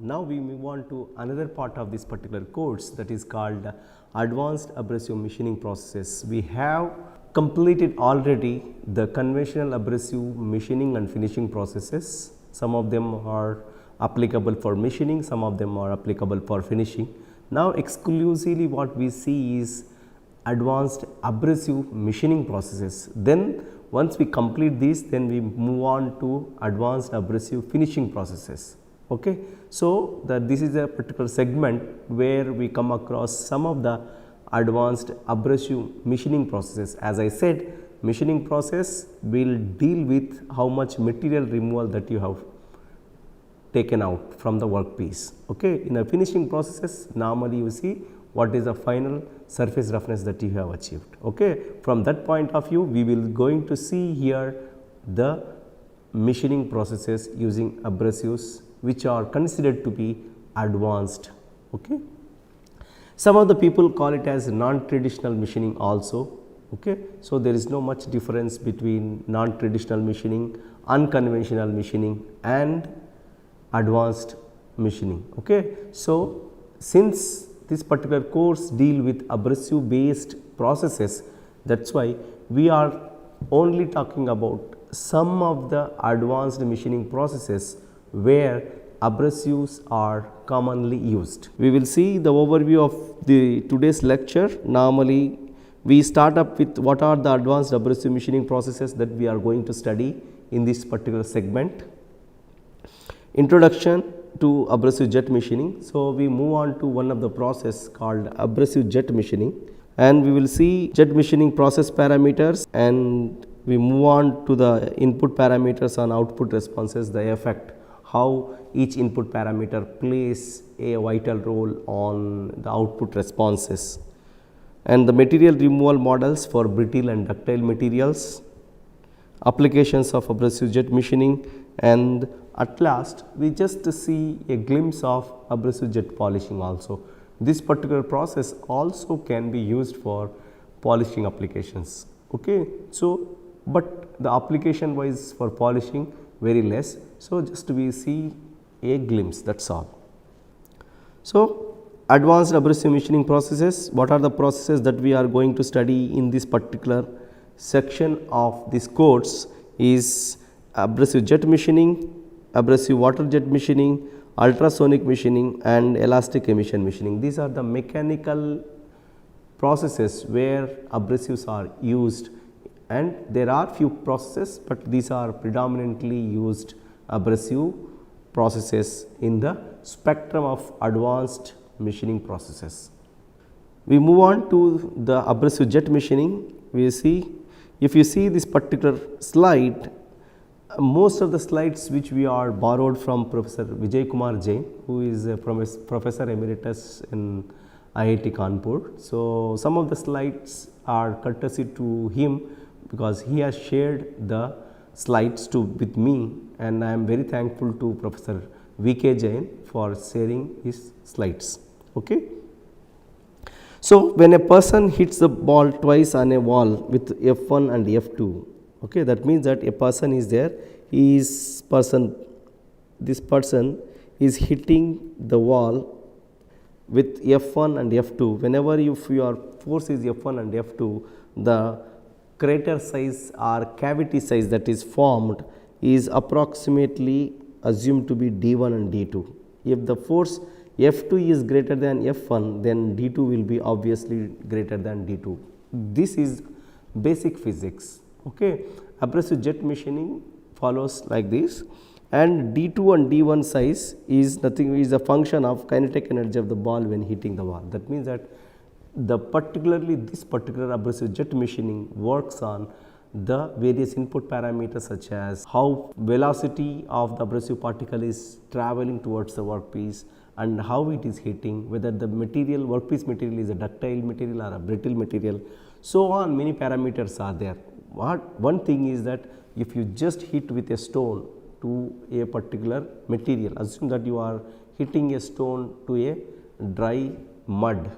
Now we move on to another part of this particular course, that is called Advanced Abrasive Machining Processes. We have completed already the conventional abrasive machining and finishing processes. Some of them are applicable for machining, some of them are applicable for finishing. Now exclusively what we see is advanced abrasive machining processes. Then once we complete this, then we move on to advanced abrasive finishing processes. Okay. So, this is a particular segment where we come across some of the advanced abrasive machining processes. As I said, machining process will deal with how much material removal that you have taken out from the workpiece. Okay. In a finishing processes, normally you see what is the final surface roughness that you have achieved. Okay. From that point of view, we will going to see here the machining processes using abrasives which are considered to be advanced. Okay. Some of the people call it as non-traditional machining also. Okay. So, there is no much difference between non-traditional machining, unconventional machining and advanced machining. Okay. So, since this particular course deal with abrasive based processes, that is why we are only talking about some of the advanced machining processes where abrasives are commonly used. We will see the overview of the today's lecture. Normally we start up with what are the advanced abrasive machining processes that we are going to study in this particular segment. Introduction to abrasive jet machining. So, we move on to one of the process called abrasive jet machining, and we will see jet machining process parameters, and we move on to the input parameters on output responses, the effect, how each input parameter plays a vital role on the output responses, and the material removal models for brittle and ductile materials, applications of abrasive jet machining, and at last we just see a glimpse of abrasive jet polishing also. This particular process also can be used for polishing applications. Okay. So, but the application wise for polishing very less. So, just we see a glimpse, that is all. So, advanced abrasive machining processes, what are the processes that we are going to study in this particular section of this course is abrasive jet machining, abrasive water jet machining, ultrasonic machining and elastic emission machining. These are the mechanical processes where abrasives are used, and there are few processes, but these are predominantly used abrasive processes in the spectrum of advanced machining processes. We move on to the abrasive jet machining. We see, if you see this particular slide, most of the slides which we are borrowed from Professor Vijay Kumar Jain, who is a Professor Emeritus in IIT Kanpur. So, some of the slides are courtesy to him because he has shared the slides with me, and I am very thankful to Professor VK Jain for sharing his slides. Okay. So, when a person hits the ball twice on a wall with F1 and F2, okay, that means that a person is there, this person is hitting the wall with F1 and F2. Whenever if your force is F1 and F2, the crater size or cavity size that is formed is approximately assumed to be D1 and D2. If the force F2 is greater than F1, then D2 will be obviously greater than D2. This is basic physics. Okay. Abrasive jet machining follows like this, and D2 and D1 size is nothing, is a function of kinetic energy of the ball when hitting the wall. That means that this particular abrasive jet machining works on the various input parameters such as how velocity of the abrasive particle is traveling towards the workpiece and how it is hitting, whether the material, workpiece material is a ductile material or a brittle material. So on, many parameters are there. One thing is that if you just hit with a stone to a particular material, assume that you are hitting a stone to a dry mud.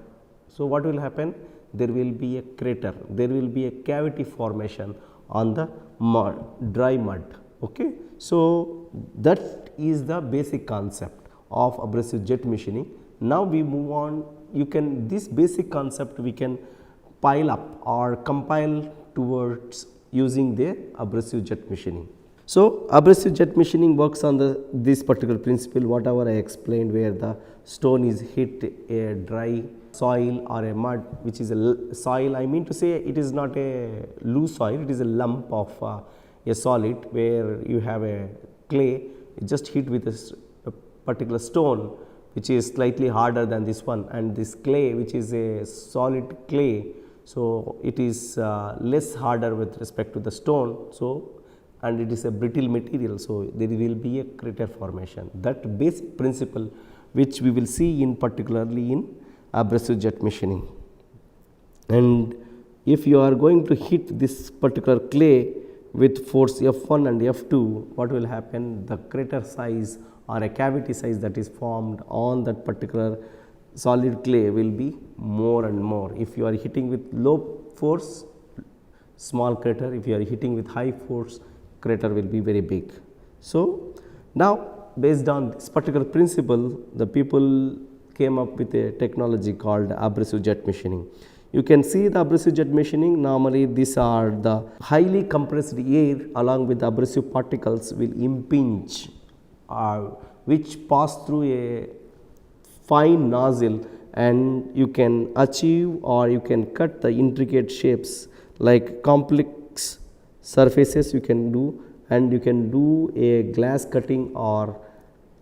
So, what will happen? There will be a crater, there will be a cavity formation on the mud, dry mud. Okay. So, that is the basic concept. of abrasive jet machining. Now we move on, you can, this basic concept we can pile up or compile towards using the abrasive jet machining. So, abrasive jet machining works on this particular principle whatever I explained, where the stone is hit a dry soil or a mud, which is a soil, I mean to say it is not a loose soil, it is a lump of a solid where you have a clay just hit with a particular stone which is slightly harder than this one, and this clay which is a solid clay. So, it is less harder with respect to the stone. So, and it is a brittle material. So, there will be a crater formation. That basic principle which we will see in particularly in abrasive jet machining. And if you are going to hit this particular clay with force F1 and F2, what will happen? The crater size or a cavity size that is formed on that particular solid clay will be more and more. If you are hitting with low force, small crater; if you are hitting with high force, crater will be very big. So, now based on this particular principle, the people came up with a technology called abrasive jet machining. You can see the abrasive jet machining, normally these are the highly compressed air along with the abrasive particles will impinge which pass through a fine nozzle, and you can achieve or you can cut the intricate shapes like complex surfaces you can do, and you can do a glass cutting or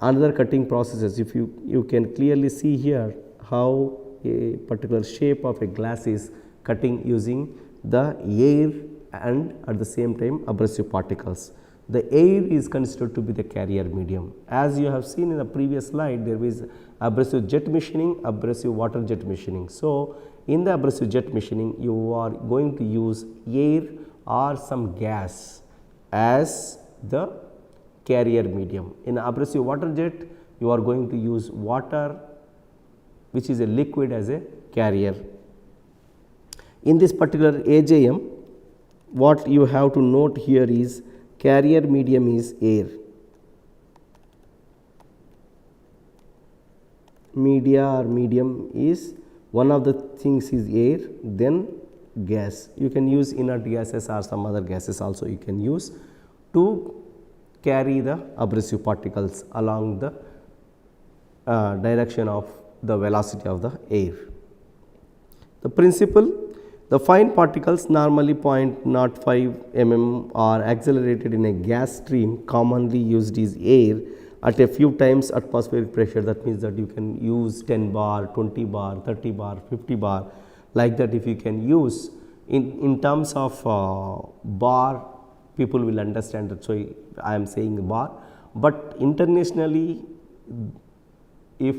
another cutting processes. If you can clearly see here how a particular shape of a glass is cutting using the air and at the same time abrasive particles. The air is considered to be the carrier medium. As you have seen in the previous slide, there is abrasive jet machining, abrasive water jet machining. So, in the abrasive jet machining, you are going to use air or some gas as the carrier medium. In abrasive water jet, you are going to use water which is a liquid as a carrier. In this particular AJM, what you have to note here is carrier medium is air, media or medium is one of the things is air, then gas. You can use inert gases or some other gases also you can use to carry the abrasive particles along the direction of the velocity of the air. The principle, the fine particles normally 0.05 mm are accelerated in a gas stream, commonly used is air at a few times atmospheric pressure. That means that you can use 10 bar, 20 bar, 30 bar, 50 bar, like that. If you can use in terms of bar, people will understand that. So, I am saying bar, but internationally if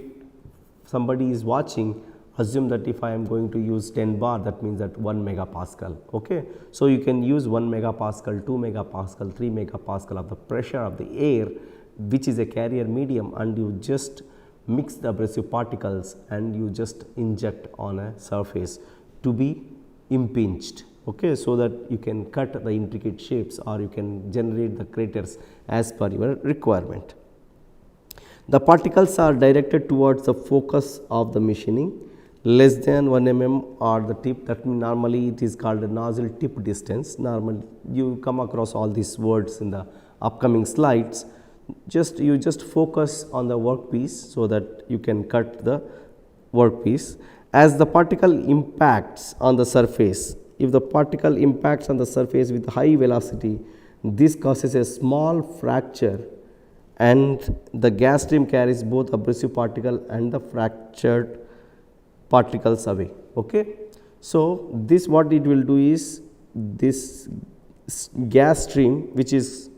somebody is watching, assume that if I am going to use 10 bar, that means that 1 megapascal. Okay. So, you can use 1 megapascal, 2 megapascal, 3 megapascal of the pressure of the air, which is a carrier medium, and you just mix the abrasive particles and you just inject on a surface to be impinged. Okay. So, that you can cut the intricate shapes or you can generate the craters as per your requirement. The particles are directed towards the focus of the machining less than 1 mm or the tip, that means normally it is called a nozzle tip distance. Normally you come across all these words in the upcoming slides. You just focus on the workpiece so that you can cut the workpiece. As the particle impacts on the surface, if the particle impacts on the surface with high velocity, this causes a small fracture and the gas stream carries both abrasive particle and the fractured particles away. Okay. So, this what it will do is this gas stream which is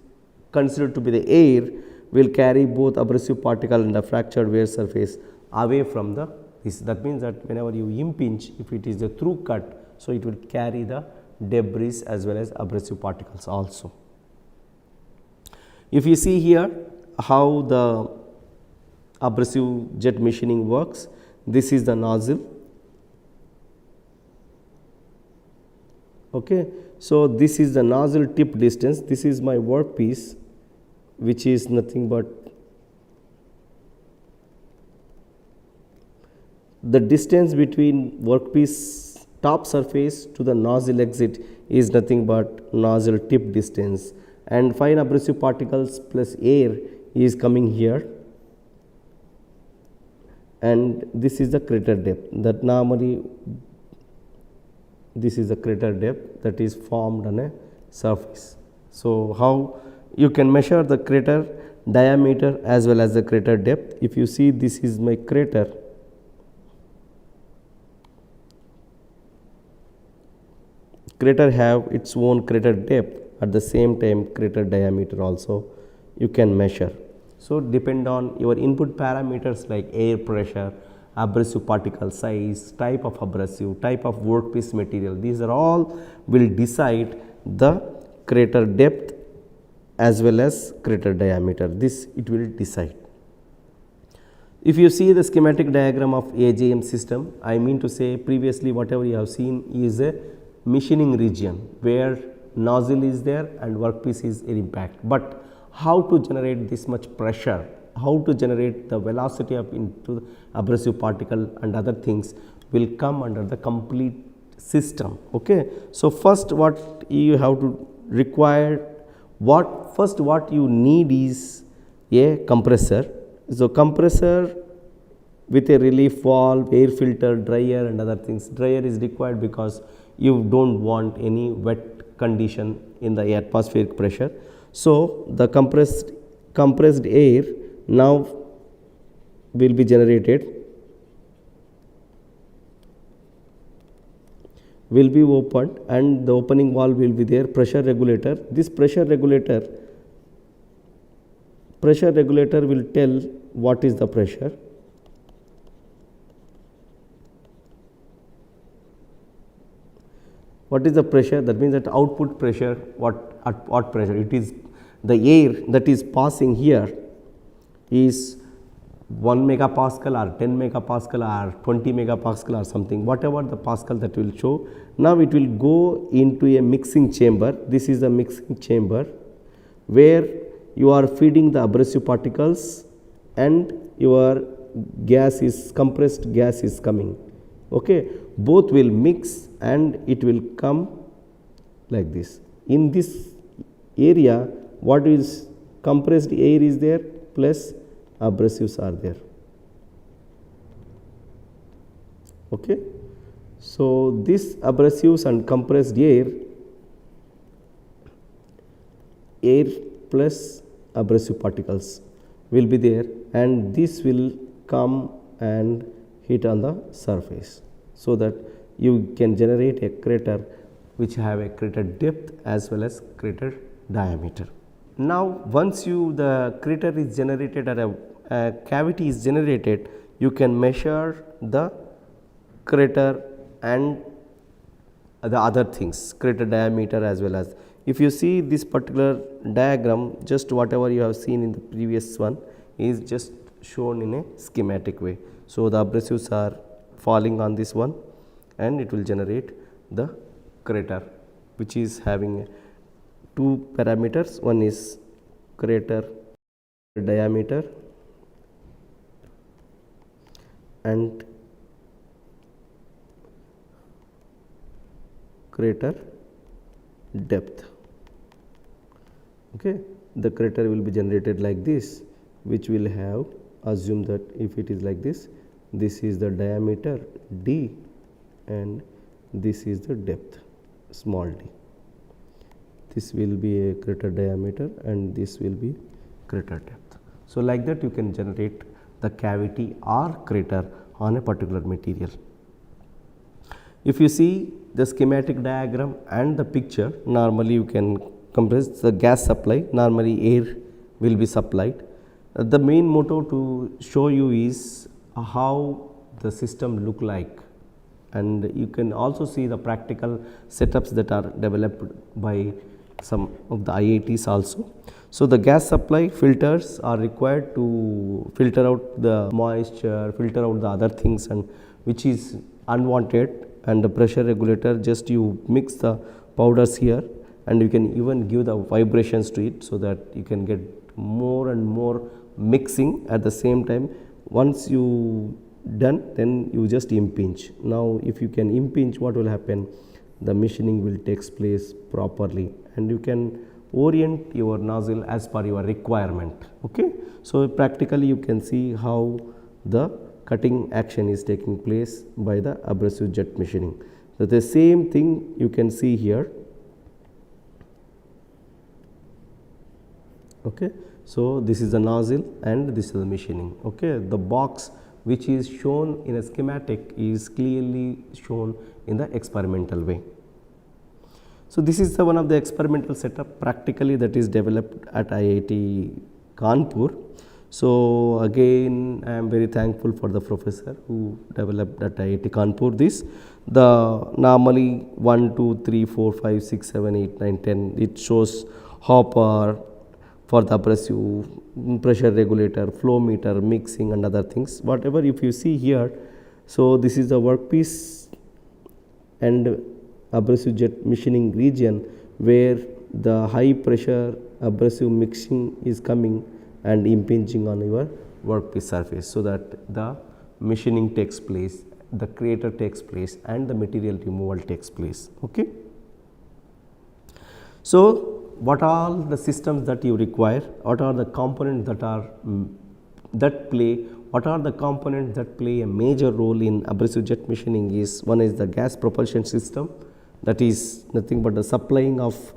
considered to be the air will carry both abrasive particle and the fractured wear surface away from the this. That means that whenever you impinge, if it is a through cut, so it will carry the debris as well as abrasive particles also. If you see here how the abrasive jet machining works, this is the nozzle. Okay. So, this is the nozzle tip distance, this is my workpiece which is nothing but the distance between workpiece top surface to the nozzle exit is nothing but nozzle tip distance, and fine abrasive particles plus air is coming here, and this is the crater depth. That normally this is the crater depth that is formed on a surface. So, how you can measure the crater diameter as well as the crater depth. If you see, this is my crater. Crater have its own crater depth, at the same time crater diameter also you can measure. So, depend on your input parameters like air pressure, abrasive particle size, type of abrasive, type of workpiece material, these are all will decide the crater depth as well as crater diameter. This it will decide. If you see the schematic diagram of AJM system, I mean to say previously whatever you have seen is a machining region where nozzle is there and workpiece is in impact. But how to generate this much pressure, how to generate the velocity of into abrasive particle and other things will come under the complete system. Okay. So, first what you have to require, what you need is a compressor. So, compressor with a relief valve, air filter, dryer and other things. Dryer is required because you do not want any wet condition in the atmospheric pressure. So, the compressed air now will be generated, will be opened, and the opening valve will be there. Pressure regulator, this pressure regulator will tell what is the pressure. What is the pressure? That means that output pressure, at what pressure? It is the air that is passing here is 1 megapascal or 10 megapascal or 20 megapascal or something, whatever the pascal that will show. Now, it will go into a mixing chamber. This is the mixing chamber where you are feeding the abrasive particles and your gas is compressed gas is coming. Okay. Both will mix and it will come like this. In this area, what is compressed air is there plus abrasives are there. Okay. So, this abrasives and compressed air plus abrasive particles will be there, and this will come and hit on the surface, so that you can generate a crater which have a crater depth as well as crater diameter. Now, once the crater is generated or a cavity is generated, you can measure the crater and the other things, crater diameter as well as. If you see this particular diagram, just whatever you have seen in the previous one is just shown in a schematic way. So, the abrasives are falling on this one and it will generate the crater, which is having two parameters. One is crater diameter and crater depth. Okay. The crater will be generated like this, which will have, assume that if it is like this is the diameter d and this is the depth small d. This will be a crater diameter and this will be crater depth. So, like that you can generate the cavity or crater on a particular material. If you see the schematic diagram and the picture, normally you can compress the gas supply, normally air will be supplied. The main motto to show you is how the system look like, and you can also see the practical setups that are developed by some of the IITs also. So, the gas supply filters are required to filter out the moisture, filter out the other things and which is unwanted, and the pressure regulator, just you mix the powders here and you can even give the vibrations to it, so that you can get more and more mixing at the same time. Once you done, then you just impinge. Now if you can impinge, what will happen? The machining will takes place properly, and you can orient your nozzle as per your requirement. Okay, so practically you can see how the cutting action is taking place by the abrasive jet machining. So the same thing you can see here. Okay, so this is the nozzle and this is the machining. Okay, the box which is shown in a schematic is clearly shown in the experimental way. So this is one of the experimental setup practically that is developed at IIT Kanpur. So again, I am very thankful for the professor who developed at IIT Kanpur this. The normally 1, 2, 3, 4, 5, 6, 7, 8, 9, 10, it shows hopper for the abrasive, pressure regulator, flow meter, mixing and other things. Whatever if you see here, so this is the workpiece and abrasive jet machining region where the high pressure abrasive mixing is coming and impinging on your workpiece surface, so that the machining takes place, the creator takes place and the material removal takes place. Okay. So what are the systems that you require, what are the components that are what are the components that play a major role in abrasive jet machining is, one is the gas propulsion system, that is nothing but the supplying of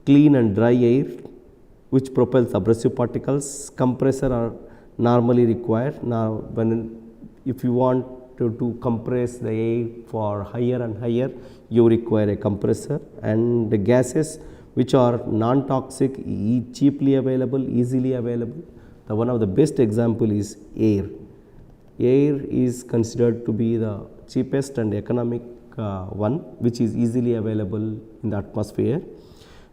clean and dry air which propels abrasive particles. Compressor are normally required. Now if you want to compress the air for higher and higher, you require a compressor. And the gases which are non-toxic, cheaply available, easily available. The one of the best example is air. Air is considered to be the cheapest and economic one which is easily available in the atmosphere.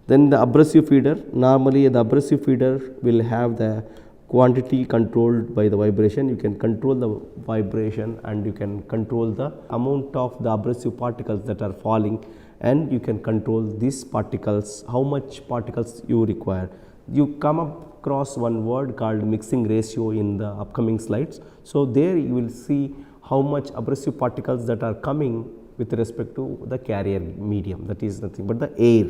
Then the abrasive feeder, normally the abrasive feeder will have the quantity controlled by the vibration. You can control the vibration and you can control the amount of the abrasive particles that are falling, and you can control these particles, how much particles you require. You come across one word called mixing ratio in the upcoming slides. So there you will see how much abrasive particles that are coming with respect to the carrier medium, that is nothing but the air.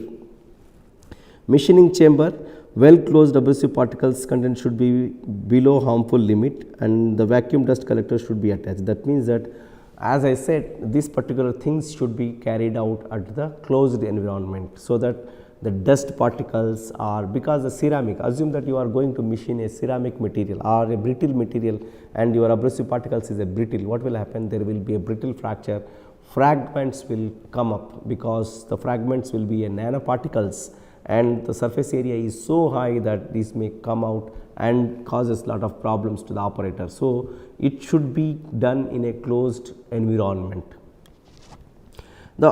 Machining chamber, well closed abrasive particles content should be below harmful limit, and the vacuum dust collector should be attached. That means that, as I said, these particular things should be carried out at the closed environment, so that the dust particles are, because the ceramic, assume that you are going to machine a ceramic material or a brittle material and your abrasive particles is a brittle, what will happen? There will be a brittle fracture, fragments will come up because the fragments will be a nanoparticles, and the surface area is so high that these may come out and causes lot of problems to the operator. So it should be done in a closed environment. The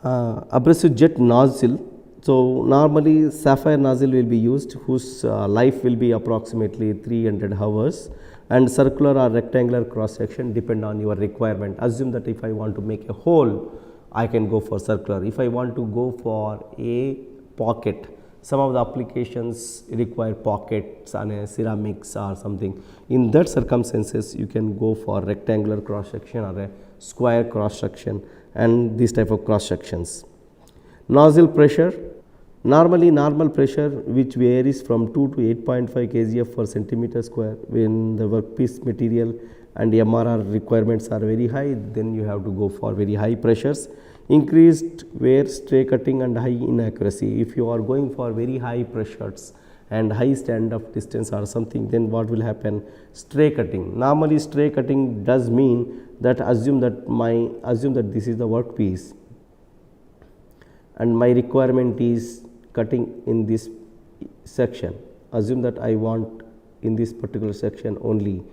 abrasive jet nozzle, so normally sapphire nozzle will be used, whose life will be approximately 300 hours, and circular or rectangular cross section depend on your requirement. Assume that if I want to make a hole, I can go for circular. If I want to go for a pocket, some of the applications require pockets on a ceramics or something. In that circumstances, you can go for rectangular cross section or a square cross section and these type of cross sections. Nozzle pressure, normally normal pressure which varies from 2 to 8.5 kgf per centimeter square. When the workpiece material and MRR requirements are very high, then you have to go for very high pressures. Increased wear, stray cutting and high inaccuracy. If you are going for very high pressures and high stand up distance or something, then what will happen? Stray cutting. Normally stray cutting does mean that assume that this is the workpiece and my requirement is cutting in this section. Assume that I want in this particular section only.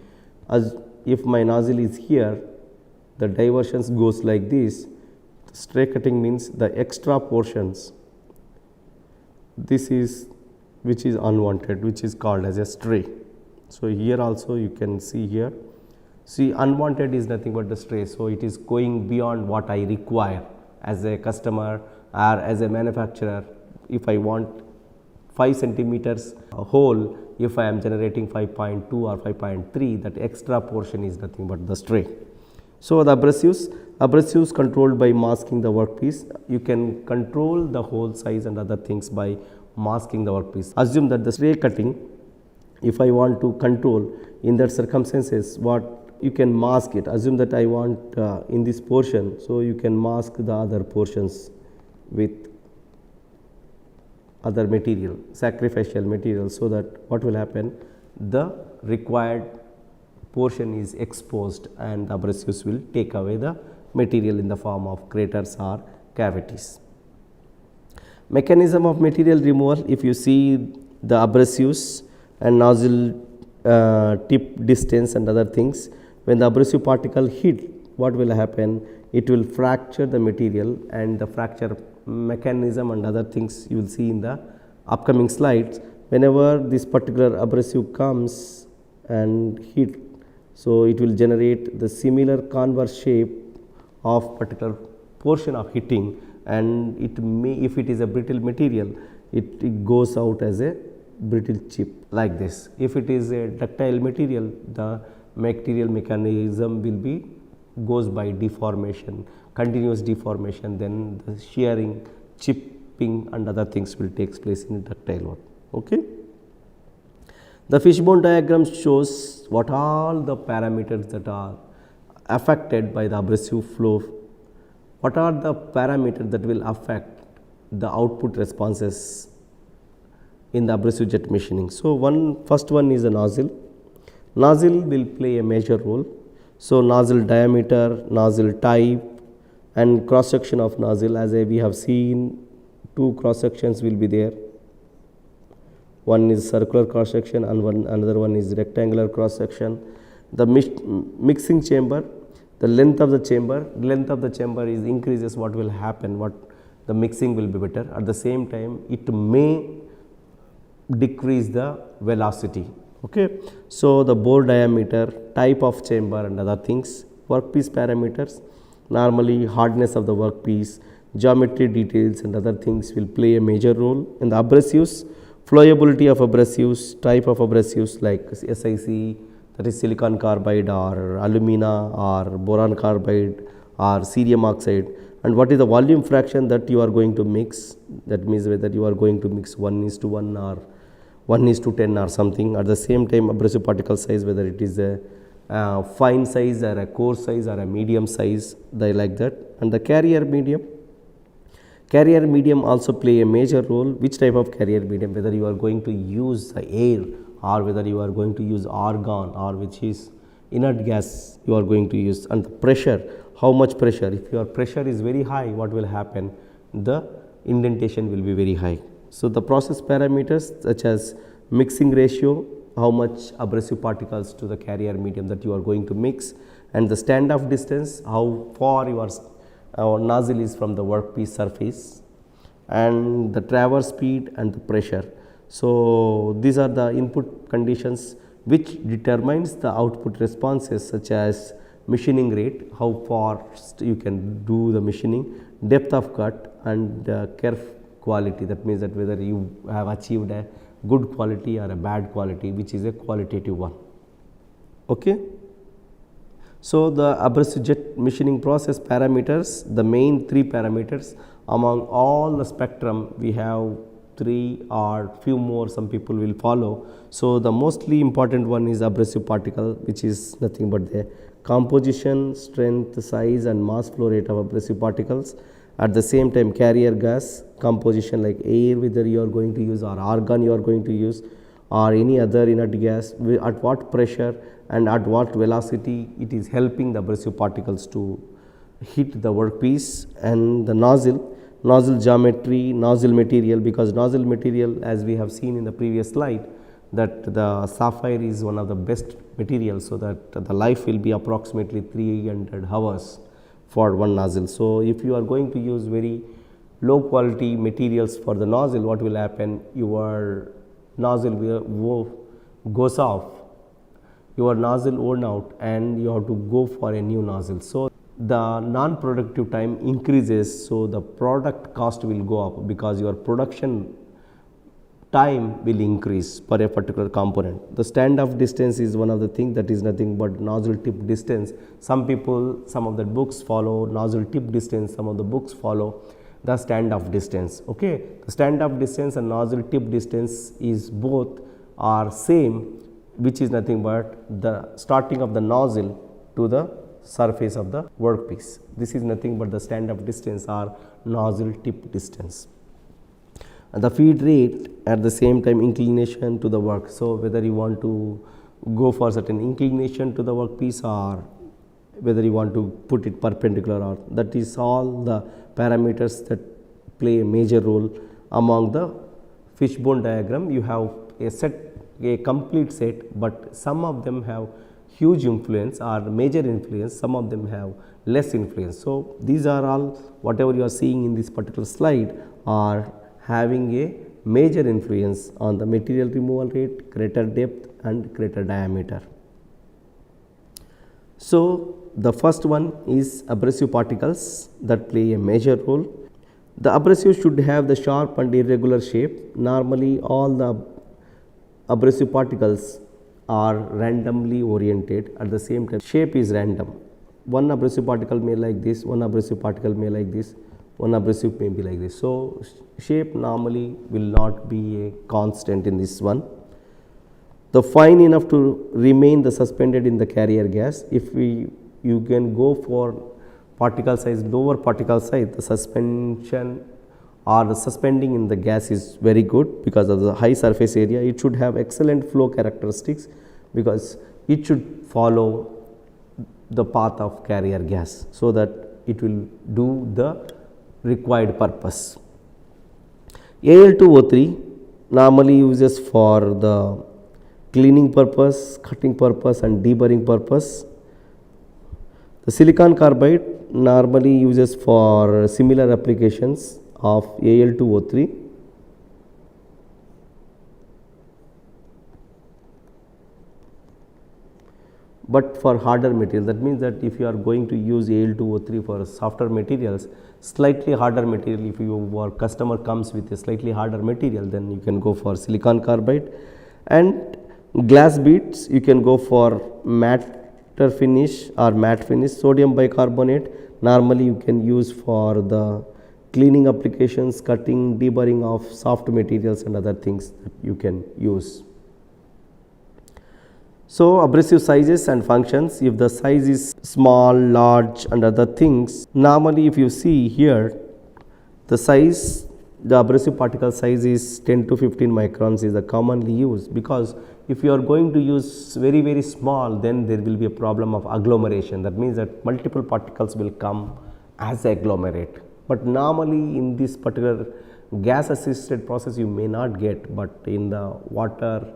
As if my nozzle is here, the diversions goes like this. Stray cutting means the extra portions, this is which is unwanted, which is called as a stray. So here also you can see here, see unwanted is nothing but the stray. So it is going beyond what I require as a customer or as a manufacturer. If I want 5 centimeters hole, if I am generating 5.2 or 5.3, that extra portion is nothing but the stray. So, the abrasives controlled by masking the workpiece. You can control the hole size and other things by masking the workpiece. Assume that the stray cutting, if I want to control in that circumstances, what you can mask it. Assume that I want in this portion, so you can mask the other portions with other material, sacrificial material, so that what will happen, the required portion is exposed and the abrasives will take away the material in the form of craters or cavities. Mechanism of material removal, if you see the abrasives and nozzle tip distance and other things, when the abrasive particle hit, what will happen, it will fracture the material, and the fracture mechanism and other things you will see in the upcoming slides. Whenever this particular abrasive comes and hit, so it will generate the similar converse shape of particular portion of hitting, and it may, if it is a brittle material, it goes out as a brittle chip like this. If it is a ductile material, the material mechanism will be goes by deformation, continuous deformation, then the shearing, chipping and other things will take place in ductile one. Okay. The fishbone diagram shows what all the parameters that are affected by the abrasive flow. What are the parameters that will affect the output responses in the abrasive jet machining? So, first one is the nozzle. Nozzle will play a major role. So, nozzle diameter, nozzle type and cross section of nozzle, as we have seen, two cross sections will be there. One is circular cross section and another one is rectangular cross section. The mixing chamber, the length of the chamber is increases, what will happen, what the mixing will be better. At the same time, it may decrease the velocity. Okay. So, the bore diameter, type of chamber and other things, workpiece parameters, normally hardness of the workpiece, geometry details and other things will play a major role. In the abrasives, flowability of abrasives, type of abrasives like SiC, that is silicon carbide or alumina or boron carbide or cerium oxide, and what is the volume fraction that you are going to mix, that means whether you are going to mix 1:1 or 1:10 or something. At the same time, abrasive particle size, whether it is a fine size or a coarse size or a medium size, they like that. And the carrier medium also play a major role. Which type of carrier medium, whether you are going to use the air or whether you are going to use argon or which is inert gas you are going to use, and the pressure, how much pressure. If your pressure is very high, what will happen, the indentation will be very high. So, the process parameters such as mixing ratio, how much abrasive particles to the carrier medium that you are going to mix, and the standoff distance, how far your nozzle is from the workpiece surface, and the traverse speed and the pressure. So, these are the input conditions which determines the output responses, such as machining rate, how fast you can do the machining, depth of cut and kerf quality, that means that whether you have achieved a good quality or a bad quality, which is a qualitative one. Okay. So, the abrasive jet machining process parameters, the main three parameters, among all the spectrum we have 3 or few more some people will follow. So, the mostly important one is abrasive particle, which is nothing but the composition, strength, size and mass flow rate of abrasive particles. At the same time, carrier gas composition like air, whether you are going to use or argon you are going to use or any other inert gas, at what pressure and at what velocity it is helping the abrasive particles to hit the workpiece. And the nozzle geometry, nozzle material, because nozzle material, as we have seen in the previous slide, that the sapphire is one of the best materials, so that the life will be approximately 300 hours for one nozzle. So, if you are going to use very low quality materials for the nozzle, what will happen, your nozzle will goes off, your nozzle worn out and you have to go for a new nozzle. So, the non-productive time increases, so the product cost will go up because your production time will increase for a particular component. The standoff distance is one of the things that is nothing but nozzle tip distance. Some people, some of the books follow nozzle tip distance, some of the books follow the standoff distance. Okay, the standoff distance and nozzle tip distance is both are same, which is nothing but the starting of the nozzle to the surface of the workpiece. This is nothing but the standoff distance or nozzle tip distance. And the feed rate at the same time inclination to the work. So, whether you want to go for certain inclination to the workpiece or whether you want to put it perpendicular, or that is all the parameters that play a major role among the fishbone diagram. You have a set, a complete set, but some of them have huge influence or major influence, some of them have less influence. So, these are all whatever you are seeing in this particular slide are having a major influence on the material removal rate, crater depth and crater diameter. So, the first one is abrasive particles that play a major role. The abrasive should have the sharp and irregular shape. Normally, all the abrasive particles are randomly oriented, at the same time shape is random. One abrasive particle may like this, one abrasive particle may like this, one abrasive may be like this. So, shape normally will not be a constant in this one. The fine enough to remain the suspended in the carrier gas. If you can go for particle size, lower particle size, the suspension or the suspending in the gas is very good because of the high surface area. It should have excellent flow characteristics because it should follow the path of carrier gas, so that it will do the required purpose. Al2O3 normally uses for the cleaning purpose, cutting purpose and deburring purpose. The silicon carbide normally uses for similar applications of Al2O3. But for harder material, that means that if you are going to use Al2O3 for softer materials, slightly harder material, if your customer comes with a slightly harder material, then you can go for silicon carbide. And glass beads, you can go for matte finish or matte finish. Sodium bicarbonate normally you can use for the cleaning applications, cutting, deburring of soft materials and other things that you can use. So, abrasive sizes and functions, if the size is small, large and other things, normally if you see here the size, the abrasive particle size is 10 to 15 microns is the commonly used, because if you are going to use very small, then there will be a problem of agglomeration. That means that multiple particles will come as agglomerate, but normally in this particular gas assisted process you may not get, but in the water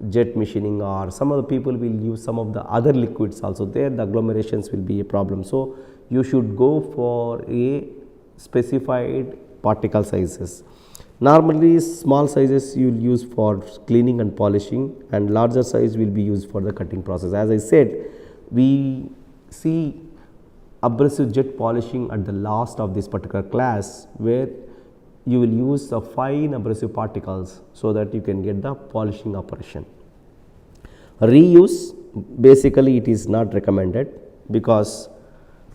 jet machining or some other people will use some of the other liquids also, there the agglomerations will be a problem. So, you should go for a specified particle sizes. Normally small sizes you will use for cleaning and polishing, and larger size will be used for the cutting process. As I said, we see abrasive jet polishing at the last of this particular class, where you will use the fine abrasive particles so that you can get the polishing operation. Reuse, basically it is not recommended because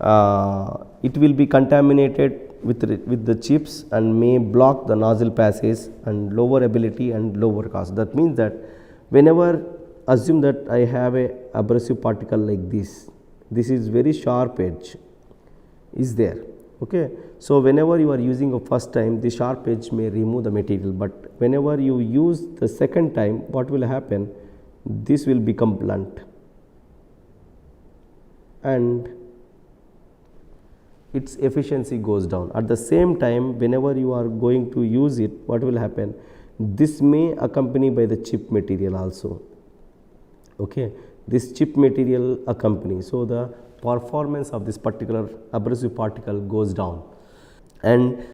it will be contaminated with the chips and may block the nozzle passage and lower ability and lower cost. That means that whenever, assume that I have a abrasive particle like this is very sharp edge is there. Okay. So, whenever you are using a first time, the sharp edge may remove the material, but whenever you use the second time, what will happen? This will become blunt and its efficiency goes down. At the same time, whenever you are going to use it, what will happen? This may accompany by the chip material also. Okay. This chip material accompany. So, the performance of this particular abrasive particle goes down. And